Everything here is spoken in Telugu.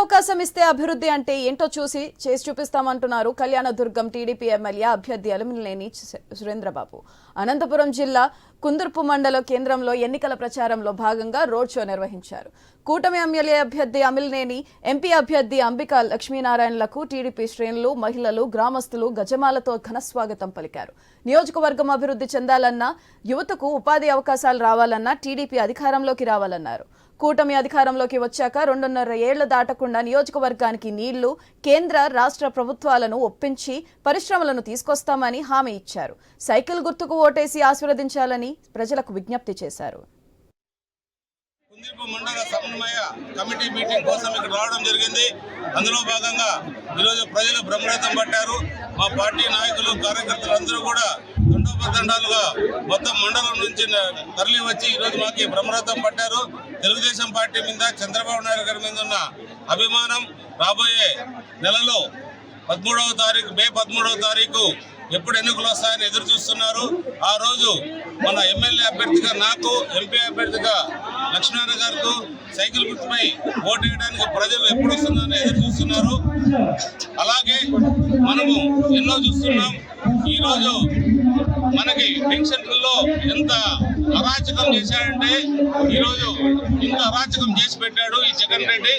అవకాశం ఇస్తే అభివృద్ధి అంటే ఏంటో చేసి చూపిస్తామంటున్నారు కళ్యాణదుర్గం టీడీపీ ఎమ్మెల్యే అభ్యర్థి అలిమినేని సురేంద్రబాబు. అనంతపురం జిల్లా కుందుర్పు మండల కేంద్రంలో ఎన్నికల ప్రచారంలో భాగంగా రోడ్ షో నిర్వహించారు. కూటమి ఎమ్మెల్యే అభ్యర్థి అమిలినేని, ఎంపీ అభ్యర్థి అంబికా లక్ష్మీనారాయణలకు టీడీపీ శ్రేణులు, మహిళలు, గ్రామస్తులు గజమాలతో ఘనస్వాగతం పలికారు. నియోజకవర్గం అభివృద్ధి చెందాలన్నా, యువతకు ఉపాధి అవకాశాలు రావాలన్నా టీడీపీ అధికారంలోకి రావాలన్నారు. కూటమి అధికారంలోకి వచ్చాక 2.5 ఏళ్లు దాటకుండా నియోజకవర్గానికి నీళ్లు, కేంద్ర రాష్ట్ర ప్రభుత్వాలను ఒప్పించి పరిశ్రమలను తీసుకొస్తామని హామీ ఇచ్చారు. సైకిల్ గుర్తుకు ఓటేసి ఆశీర్వదించాలని ప్రజలకు విజ్ఞప్తి చేశారు. కుందుర్పు మండల సమన్వయ కమిటీ మీటింగ్ కోసం ఇక్కడ రావడం జరిగింది. అందులో భాగంగా ఈరోజు ప్రజలు బ్రహ్మరథం పట్టారు. మా పార్టీ నాయకులు, కార్యకర్తలు అందరూ కూడా దండోపదండాలుగా మొత్తం మండలం నుంచి తరలి వచ్చి ఈరోజు మాకు బ్రహ్మరథం పట్టారు. తెలుగుదేశం పార్టీ మీద, చంద్రబాబు నాయుడు గారి మీద ఉన్న అభిమానం రాబోయే నెలలో 13వ తారీఖు, మే 13వ తారీఖు ఎప్పుడు ఎన్నికలు వస్తాయని ఎదురు చూస్తున్నారు. ఆ రోజు మన ఎమ్మెల్యే అభ్యర్థిగా నాకు, ఎంపీ అభ్యర్థిగా లక్ష్మీనారాయణ గారికి సైకిల్ గుర్తుపై ఓటు వేయడానికి ప్రజలు ఎప్పుడు వస్తుందని ఎదురు చూస్తున్నారు. అలాగే మనము ఎన్నో చూస్తున్నాం. ఈరోజు మనకి పెన్షన్లలో ఎంత అరాచకం చేశాడంటే ఈరోజు ఇంత అరాచకం చేసి పెట్టాడు ఈ జగన్ రెడ్డి.